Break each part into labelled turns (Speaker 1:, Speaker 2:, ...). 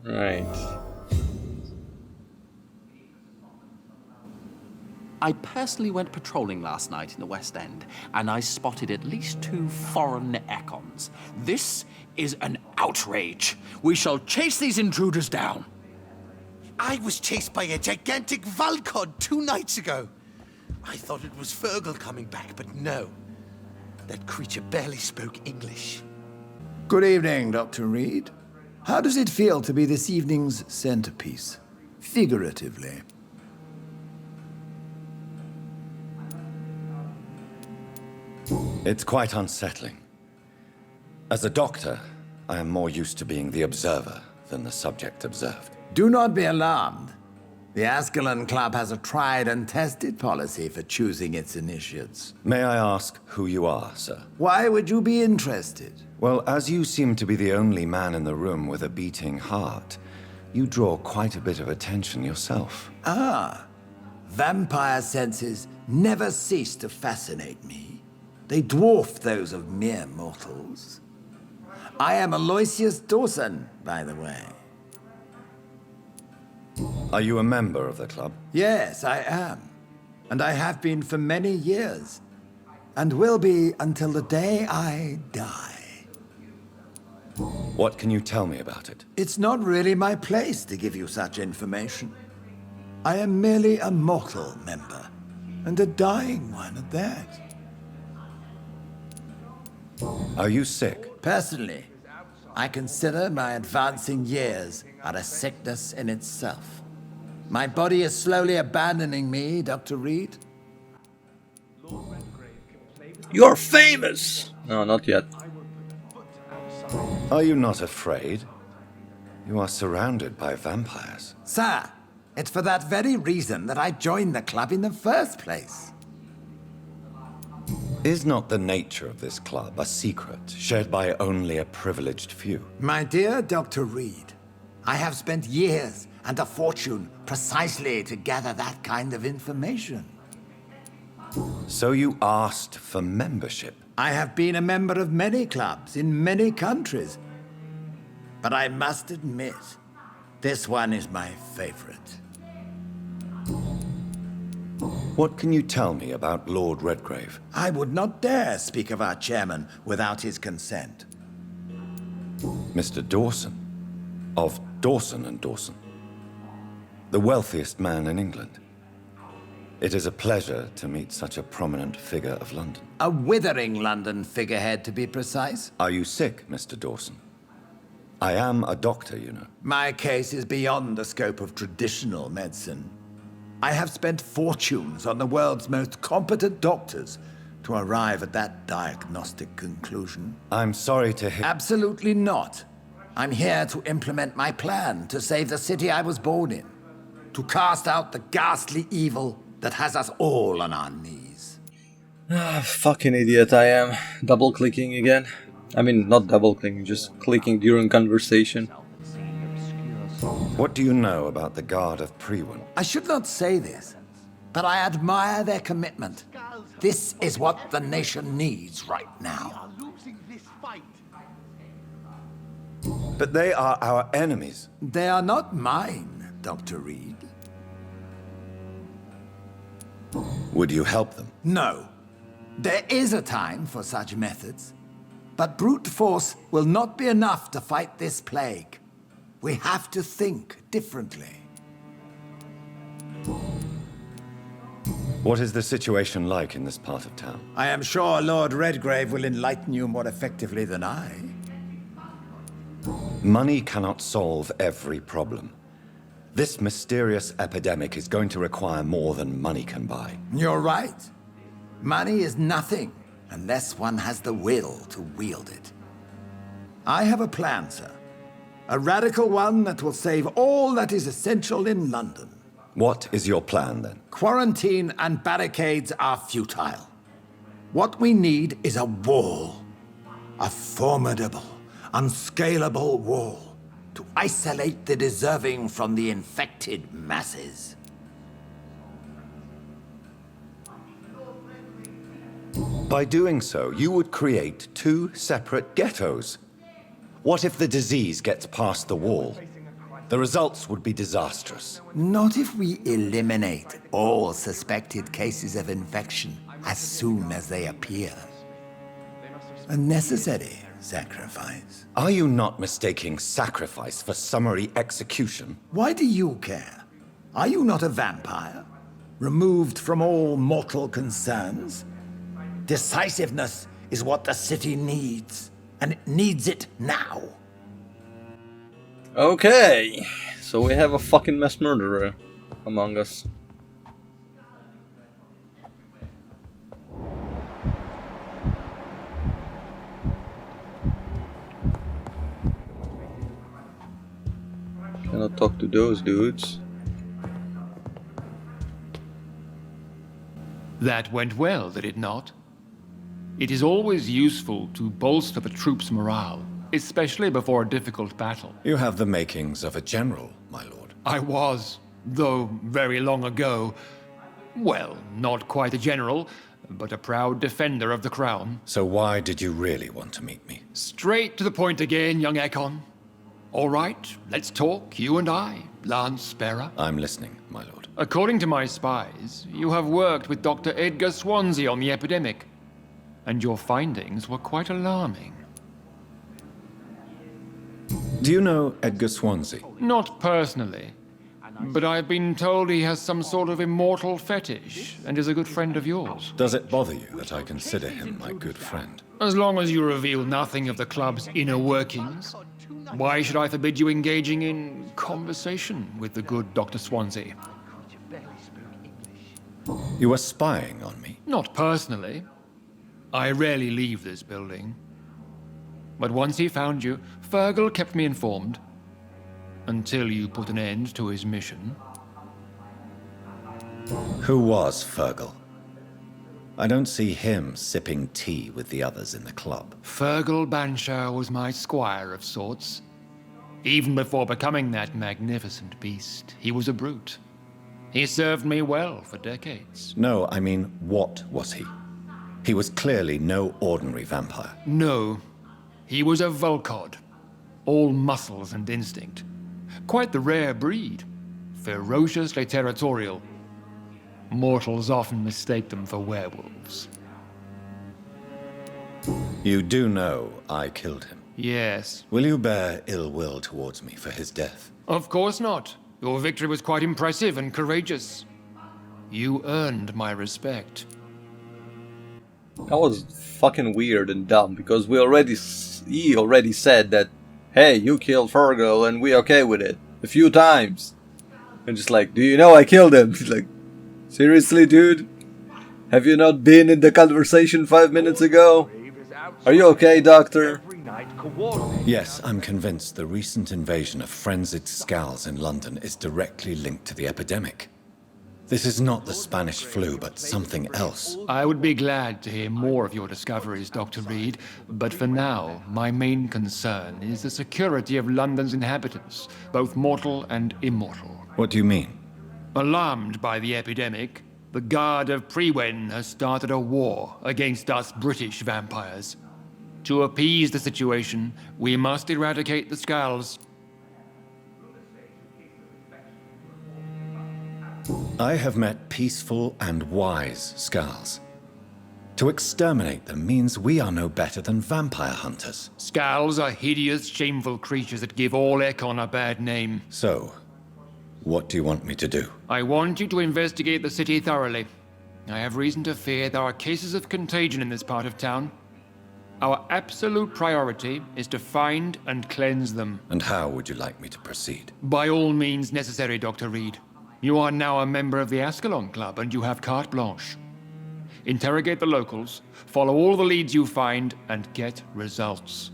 Speaker 1: Right.
Speaker 2: I personally went patrolling last night in the West End, and I spotted at least 2 foreign econs. This is an outrage. We shall chase these intruders down.
Speaker 3: I was chased by a gigantic Valcod 2 nights ago. I thought it was Fergal coming back, but no. That creature barely spoke English.
Speaker 4: Good evening, Dr. Reed. How does it feel to be this evening's centerpiece? Figuratively.
Speaker 5: It's quite unsettling. As a doctor, I am more used to being the observer than the subject observed.
Speaker 4: Do not be alarmed. The Ascalon Club has a tried and tested policy for choosing its initiates.
Speaker 5: May I ask who you are, sir?
Speaker 4: Why would you be interested?
Speaker 5: Well, as you seem to be the only man in the room with a beating heart, you draw quite a bit of attention yourself.
Speaker 4: Ah, vampire senses never cease to fascinate me. They dwarf those of mere mortals. I am Aloysius Dawson, by the way.
Speaker 5: Are you a member of the club?
Speaker 4: Yes, I am. And I have been for many years. And will be until the day I die.
Speaker 5: What can you tell me about it?
Speaker 4: It's not really my place to give you such information. I am merely a mortal member, and a dying one at that.
Speaker 5: Are you sick?
Speaker 4: Personally, I consider my advancing years are a sickness in itself. My body is slowly abandoning me, Dr. Reed.
Speaker 1: You're famous! No, not yet.
Speaker 5: Are you not afraid? You are surrounded by vampires.
Speaker 4: Sir, it's for that very reason that I joined the club in the first place.
Speaker 5: Is not the nature of this club a secret shared by only a privileged few?
Speaker 4: My dear Dr. Reed, I have spent years and a fortune precisely to gather that kind of information.
Speaker 5: So you asked for membership?
Speaker 4: I have been a member of many clubs in many countries. But I must admit, this one is my favorite.
Speaker 5: What can you tell me about Lord Redgrave?
Speaker 4: I would not dare speak of our chairman without his consent.
Speaker 5: Mr. Dawson? Of Dawson and Dawson? The wealthiest man in England. It is a pleasure to meet such a prominent figure of London.
Speaker 4: A withering London figurehead, to be precise.
Speaker 5: Are you sick, Mr. Dawson? I am a doctor, you know.
Speaker 4: My case is beyond the scope of traditional medicine. I have spent fortunes on the world's most competent doctors to arrive at that diagnostic conclusion.
Speaker 5: I'm sorry to hear...
Speaker 4: Absolutely not. I'm here to implement my plan to save the city I was born in. To cast out the ghastly evil that has us all on our knees.
Speaker 1: Ah, fucking idiot I am. Double clicking again. I mean, not double clicking, just clicking during conversation.
Speaker 5: What do you know about the Guard of P51?
Speaker 4: I should not say this, but I admire their commitment. This is what the nation needs right now.
Speaker 5: But they are our enemies.
Speaker 4: They are not mine, Dr. Reed.
Speaker 5: Would you help them?
Speaker 4: No. There is a time for such methods. But brute force will not be enough to fight this plague. We have to think differently.
Speaker 5: What is the situation like in this part of town?
Speaker 4: I am sure Lord Redgrave will enlighten you more effectively than I.
Speaker 5: Money cannot solve every problem. This mysterious epidemic is going to require more than money can buy.
Speaker 4: You're right. Money is nothing unless one has the will to wield it. I have a plan, sir. A radical one that will save all that is essential in London.
Speaker 5: What is your plan, then?
Speaker 4: Quarantine and barricades are futile. What we need is a wall. A formidable, unscalable wall to isolate the deserving from the infected masses.
Speaker 5: By doing so, you would create 2 separate ghettos. What if the disease gets past the wall? The results would be disastrous.
Speaker 4: Not if we eliminate all suspected cases of infection as soon as they appear. A necessary sacrifice.
Speaker 5: Are you not mistaking sacrifice for summary execution?
Speaker 4: Why do you care? Are you not a vampire? Removed from all mortal concerns? Decisiveness is what the city needs, and it needs it now.
Speaker 1: Okay, so we have a fucking mass murderer among us. Cannot talk to those dudes.
Speaker 6: That went well, did it not? It is always useful to bolster the troops' morale, especially before a difficult battle.
Speaker 5: You have the makings of a general, my lord.
Speaker 6: I was, though very long ago, well, not quite a general, but a proud defender of the crown.
Speaker 5: So why did you really want to meet me?
Speaker 6: Straight to the point again, young Ekon. All right, let's talk, you and I, Lance Sparrow.
Speaker 5: I'm listening, my lord.
Speaker 6: According to my spies, you have worked with Dr. Edgar Swansea on the epidemic, and your findings were quite alarming.
Speaker 5: Do you know Edgar Swansea?
Speaker 6: Not personally, but I've been told he has some sort of immortal fetish and is a good friend of yours.
Speaker 5: Does it bother you that I consider him my good friend?
Speaker 6: As long as you reveal nothing of the club's inner workings, why should I forbid you engaging in conversation with the good Dr. Swansea?
Speaker 5: You were spying on me?
Speaker 6: Not personally. I rarely leave this building. But once he found you, Fergal kept me informed. Until you put an end to his mission.
Speaker 5: Who was Fergal? I don't see him sipping tea with the others in the club.
Speaker 6: Fergal Banshire was my squire of sorts. Even before becoming that magnificent beast, he was a brute. He served me well for decades.
Speaker 5: No, I mean, what was he? He was clearly no ordinary vampire.
Speaker 6: No, he was a Volcod. All muscles and instinct. Quite the rare breed. Ferociously territorial. Mortals often mistake them for werewolves.
Speaker 5: You do know I killed him.
Speaker 6: Yes.
Speaker 5: Will you bear ill will towards me for his death?
Speaker 6: Of course not. Your victory was quite impressive and courageous. You earned my respect.
Speaker 1: That was fucking weird and dumb because he already said that, hey, you killed Fergal and we're okay with it a few times. And just like, do you know I killed him? He's like, seriously, dude? Have you not been in the conversation 5 minutes ago? Are you okay, Doctor?
Speaker 5: Yes, I'm convinced the recent invasion of frenzied Skulls in London is directly linked to the epidemic. This is not the Spanish flu, but something else.
Speaker 6: I would be glad to hear more of your discoveries, Dr. Reed, but for now, my main concern is the security of London's inhabitants, both mortal and immortal.
Speaker 5: What do you mean?
Speaker 6: Alarmed by the epidemic, the Guard of P51 has started a war against us British vampires. To appease the situation, we must eradicate the Skulls.
Speaker 5: I have met peaceful and wise Skulls. To exterminate them means we are no better than vampire hunters.
Speaker 6: Skulls are hideous, shameful creatures that give all Ekon a bad name.
Speaker 5: So, what do you want me to do?
Speaker 6: I want you to investigate the city thoroughly. I have reason to fear there are cases of contagion in this part of town. Our absolute priority is to find and cleanse them.
Speaker 5: And how would you like me to proceed?
Speaker 6: By all means necessary, Dr. Reed. You are now a member of the Ascalon Club and you have carte blanche. Interrogate the locals, follow all the leads you find, and get results.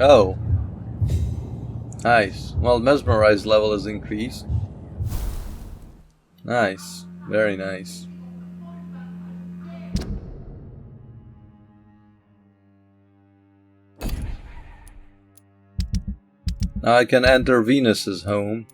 Speaker 1: Oh. Nice. Well, mesmerized level has increased. Nice. Very nice. Now I can enter Venus's home.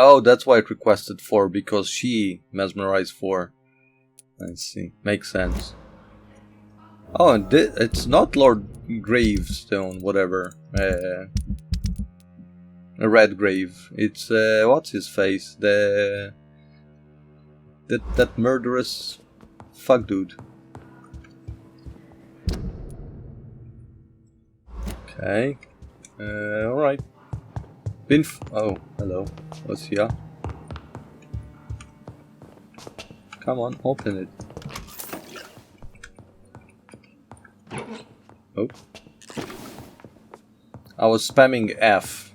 Speaker 1: Oh, that's why it requested 4, because she mesmerized 4. I see. Makes sense. Oh, and it's not Lord Gravestone, whatever. A Redgrave. It's what's his face? That murderous fuck dude. Okay. Alright. Oh, hello. What's here? Come on, open it. Oh. I was spamming F.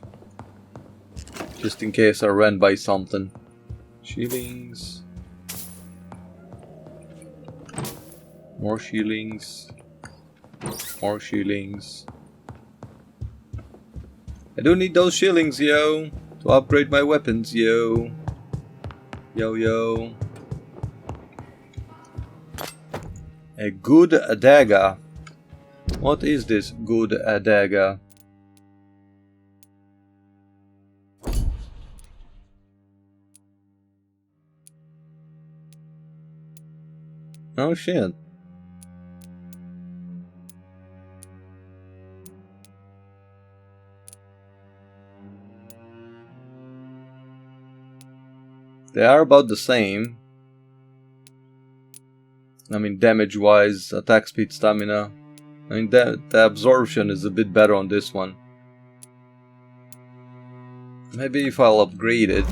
Speaker 1: Just in case I ran by something. Shillings. More shillings. More shillings. I do need those shillings, yo. To upgrade my weapons, yo. Yo, yo. A good dagger. What is this good dagger? Oh shit. They are about the same. I mean, damage wise, attack speed, stamina. I mean, the absorption is a bit better on this one. Maybe if I'll upgrade it,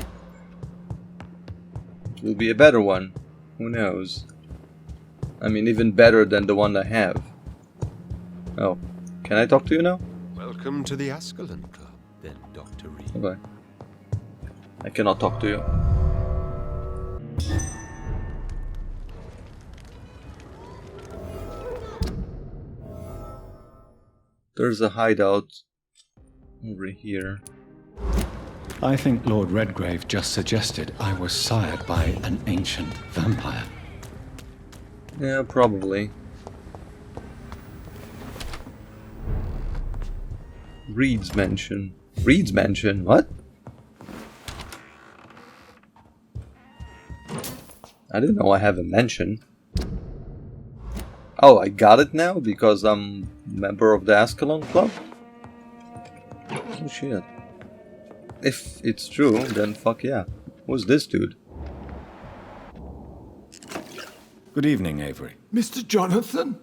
Speaker 1: it will be a better one. Who knows? I mean, even better than the one I have. Oh, can I talk to you now?
Speaker 7: Welcome to the Ascalon Club, then, Dr. Reed.
Speaker 1: Okay. I cannot talk to you. There's a hideout over here.
Speaker 8: I think Lord Redgrave just suggested I was sired by an ancient vampire.
Speaker 1: Yeah, probably. Reed's Mansion. Reed's Mansion? What? I didn't know I have a mansion. Oh, I got it now because I'm a member of the Ascalon Club? Oh shit. If it's true, then fuck yeah. Who's this dude?
Speaker 5: Good evening, Avery.
Speaker 4: Mr. Jonathan?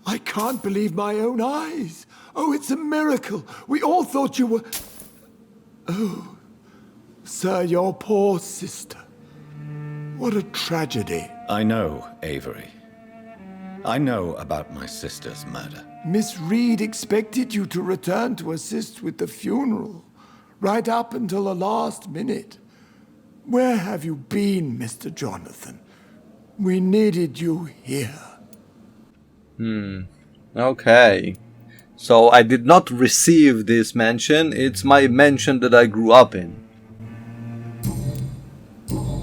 Speaker 4: I can't believe my own eyes. Oh, it's a miracle. We all thought you were... Oh, sir, your poor sister. What a tragedy.
Speaker 5: I know, Avery. I know about my sister's murder.
Speaker 4: Miss Reed expected you to return to assist with the funeral, right up until the last minute. Where have you been, Mr. Jonathan? We needed you here.
Speaker 1: Okay. So I did not receive this mansion. It's my mansion that I grew up in.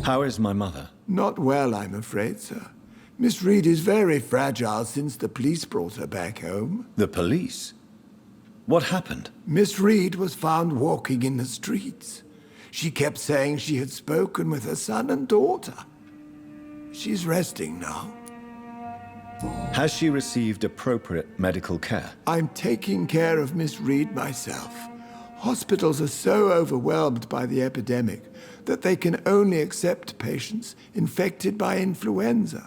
Speaker 5: How is my mother?
Speaker 4: Not well, I'm afraid, sir. Miss Reed is very fragile since the police brought her back home.
Speaker 5: The police? What happened?
Speaker 4: Miss Reed was found walking in the streets. She kept saying she had spoken with her son and daughter. She's resting now.
Speaker 5: Has she received appropriate medical care?
Speaker 4: I'm taking care of Miss Reed myself. Hospitals are so overwhelmed by the epidemic that they can only accept patients infected by influenza.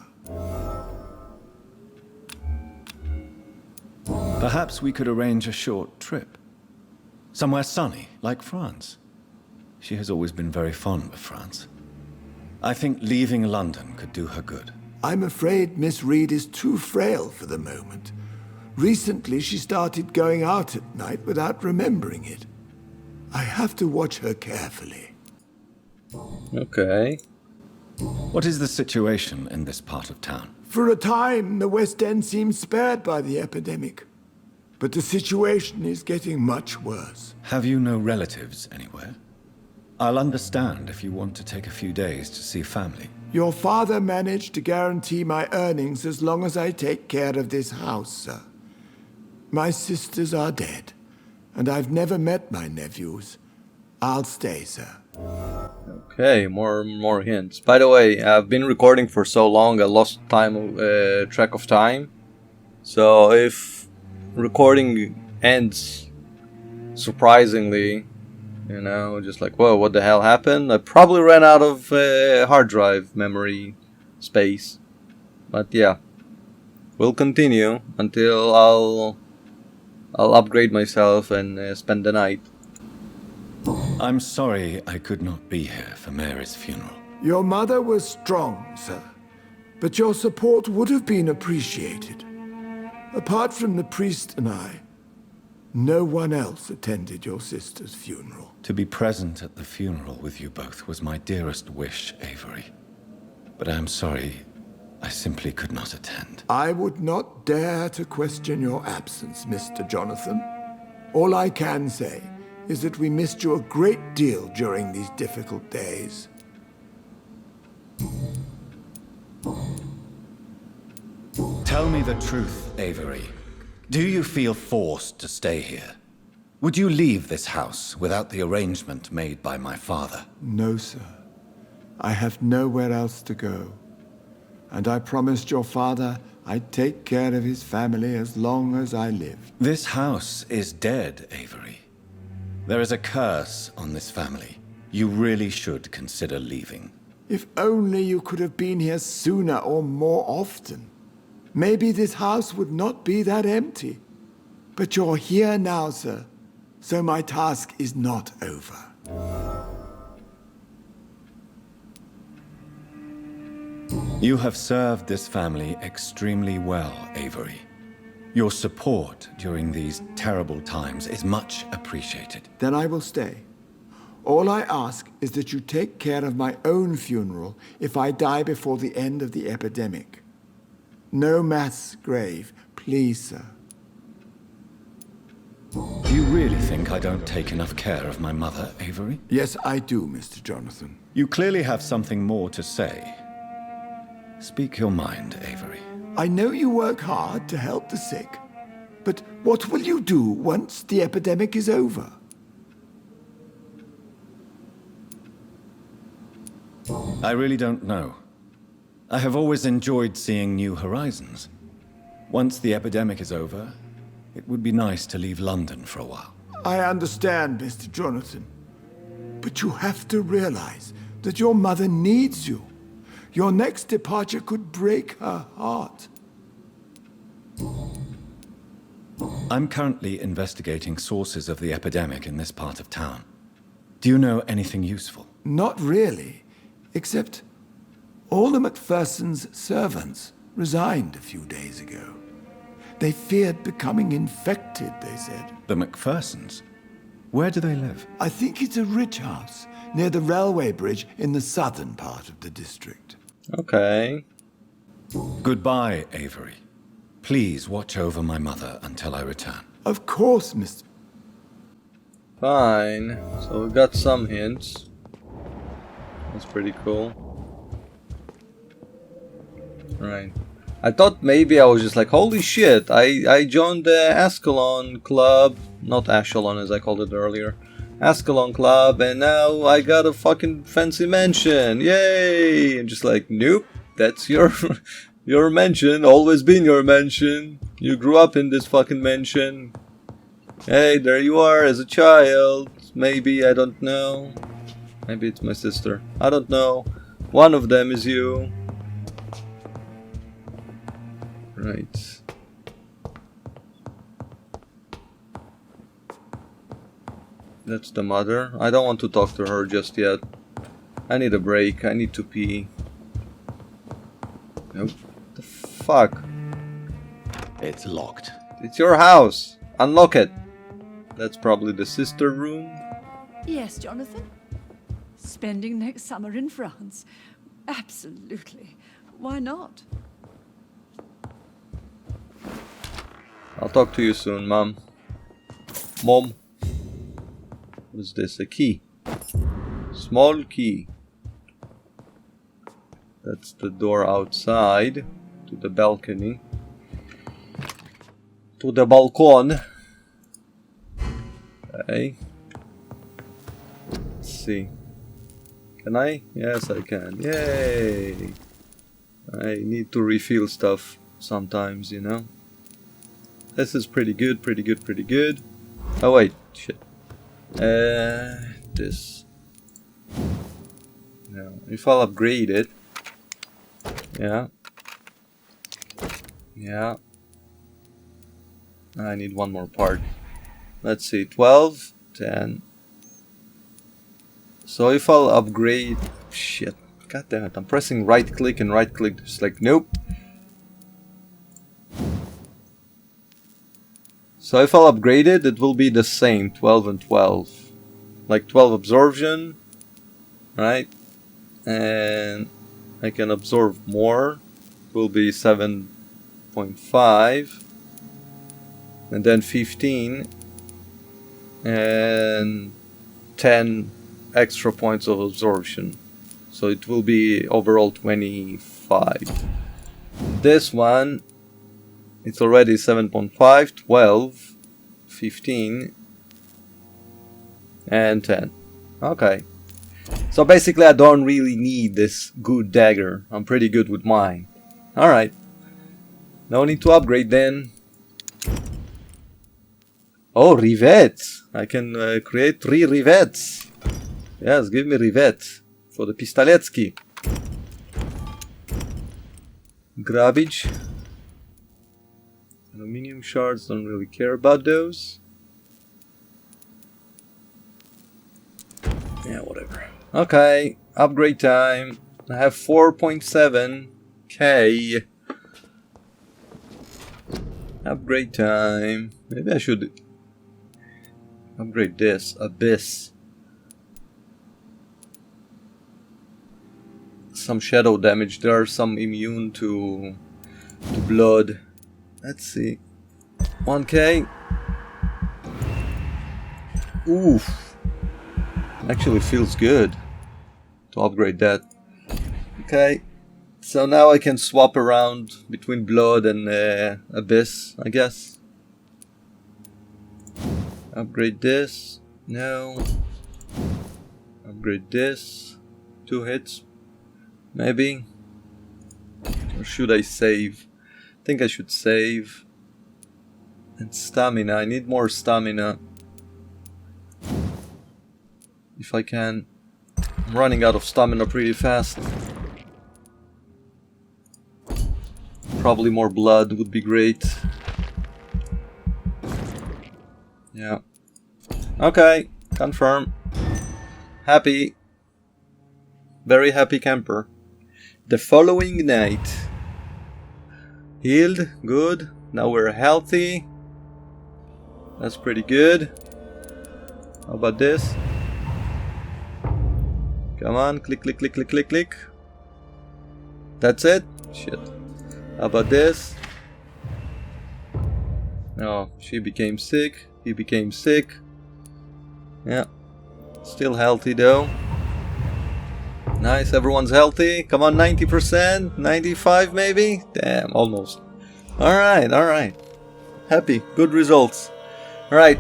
Speaker 5: Perhaps we could arrange a short trip. Somewhere sunny, like France. She has always been very fond of France. I think leaving London could do her good.
Speaker 4: I'm afraid Miss Reed is too frail for the moment. Recently, she started going out at night without remembering it. I have to watch her carefully.
Speaker 1: Okay.
Speaker 5: What is the situation in this part of town?
Speaker 4: For a time, the West End seemed spared by the epidemic. But the situation is getting much worse.
Speaker 5: Have you no relatives anywhere? I'll understand if you want to take a few days to see family.
Speaker 4: Your father managed to guarantee my earnings as long as I take care of this house, sir. My sisters are dead, and I've never met my nephews. I'll stay, sir.
Speaker 1: Okay, more hints. By the way, I've been recording for so long I lost track of time. So if recording ends surprisingly, you know, just like, whoa, what the hell happened? I probably ran out of hard drive memory space. But yeah, we'll continue until I'll upgrade myself and spend the night.
Speaker 5: I'm sorry I could not be here for Mary's funeral.
Speaker 4: Your mother was strong, sir, but your support would have been appreciated. Apart from the priest and I, no one else attended your sister's funeral.
Speaker 5: To be present at the funeral with you both was my dearest wish, Avery. But I am sorry, I simply could not attend.
Speaker 4: I would not dare to question your absence, Mr. Jonathan. All I can say is that we missed you a great deal during these difficult days.
Speaker 5: Tell me the truth, Avery. Do you feel forced to stay here? Would you leave this house without the arrangement made by my father?
Speaker 4: No, sir. I have nowhere else to go. And I promised your father I'd take care of his family as long as I lived.
Speaker 5: This house is dead, Avery. There is a curse on this family. You really should consider leaving.
Speaker 4: If only you could have been here sooner or more often. Maybe this house would not be that empty. But you're here now, sir. So my task is not over.
Speaker 5: You have served this family extremely well, Avery. Your support during these terrible times is much appreciated.
Speaker 4: Then I will stay. All I ask is that you take care of my own funeral if I die before the end of the epidemic. No mass grave, please, sir.
Speaker 5: Do you really think I don't take enough care of my mother, Avery?
Speaker 4: Yes, I do, Mr. Jonathan.
Speaker 5: You clearly have something more to say. Speak your mind, Avery.
Speaker 4: I know you work hard to help the sick, but what will you do once the epidemic is over?
Speaker 5: I really don't know. I have always enjoyed seeing new horizons. Once the epidemic is over, it would be nice to leave London for a while.
Speaker 4: I understand, Mr. Jonathan. But you have to realize that your mother needs you. Your next departure could break her heart.
Speaker 5: I'm currently investigating sources of the epidemic in this part of town. Do you know anything useful?
Speaker 4: Not really, except all the Macpherson's servants resigned a few days ago. They feared becoming infected, they said.
Speaker 5: The Macphersons? Where do they live?
Speaker 4: I think it's a rich house near the railway bridge in the southern part of the district.
Speaker 1: Okay.
Speaker 5: Goodbye, Avery. Please watch over my mother until I return.
Speaker 4: Of course, Mr.
Speaker 1: Fine. So we got some hints. That's pretty cool. Right. I thought maybe I was just like, holy shit, I joined the Ascalon Club. Not Ascalon as I called it earlier. Ascalon Club, and now I got a fucking fancy mansion. Yay! And just like, nope, that's your your mansion. Always been your mansion. You grew up in this fucking mansion. Hey, there you are as a child. Maybe, I don't know. Maybe it's my sister. I don't know. One of them is you. Right. That's the mother. I don't want to talk to her just yet. I need a break. I need to pee. Nope. The fuck?
Speaker 2: It's locked.
Speaker 1: It's your house. Unlock it. That's probably the sister room.
Speaker 9: Yes, Jonathan. Spending next summer in France. Absolutely. Why not?
Speaker 1: I'll talk to you soon, Mom. Mom. What is this? A key. Small key. That's the door outside. To the balcony. To the balcon. Okay. Let's see. Can I? Yes, I can. Yay! I need to refill stuff sometimes, you know. This is pretty good, pretty good, pretty good. Oh wait, shit. This. No, if I'll upgrade it. Yeah. Yeah. I need one more part. Let's see, 12, 10. So if I'll upgrade... Shit. God damn it, I'm pressing right click and right click. Just like, nope. So if I'll upgrade it, it will be the same, 12 and 12. Like 12 absorption, right? And I can absorb more. It will be 7.5. And then 15. And 10 extra points of absorption. So it will be overall 25. This one, it's already 7.5, 12, 15, and 10. Okay. So basically I don't really need this good dagger. I'm pretty good with mine. Alright. No need to upgrade then. Oh, rivets. I can create 3 rivets. Yes, give me rivets. For the Pistoletsky. Garbage. Aluminium shards, don't really care about those. Yeah, whatever. Okay, upgrade time. I have 4.7k. Upgrade time. Maybe I should upgrade this. Abyss. Some shadow damage. There are some immune to blood. Let's see. 1k. Oof. Actually feels good to upgrade that. Okay. So now I can swap around between blood and abyss, I guess. Upgrade this. No. Upgrade this. 2 hits. Maybe. Or should I save? I think I should save. And stamina. I need more stamina. If I can. I'm running out of stamina pretty fast. Probably more blood would be great. Yeah. Okay. Confirm. Happy. Very happy camper. The following night. Healed. Good. Now we're healthy. That's pretty good. How about this? Come on. Click, click, click, click, click, click. That's it? Shit. How about this? Oh, she became sick. He became sick. Yeah. Still healthy though. Nice, everyone's healthy. Come on, 90%, 95 maybe? Damn, almost. Alright, alright. Happy, good results. Alright,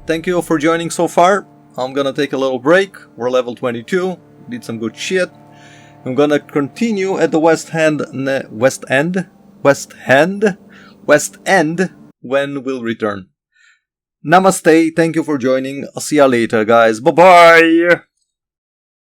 Speaker 1: thank you for joining so far. I'm gonna take a little break. We're level 22, did some good shit. I'm gonna continue at the West End when we'll return. Namaste, thank you for joining. I'll see ya later, guys. Bye-bye!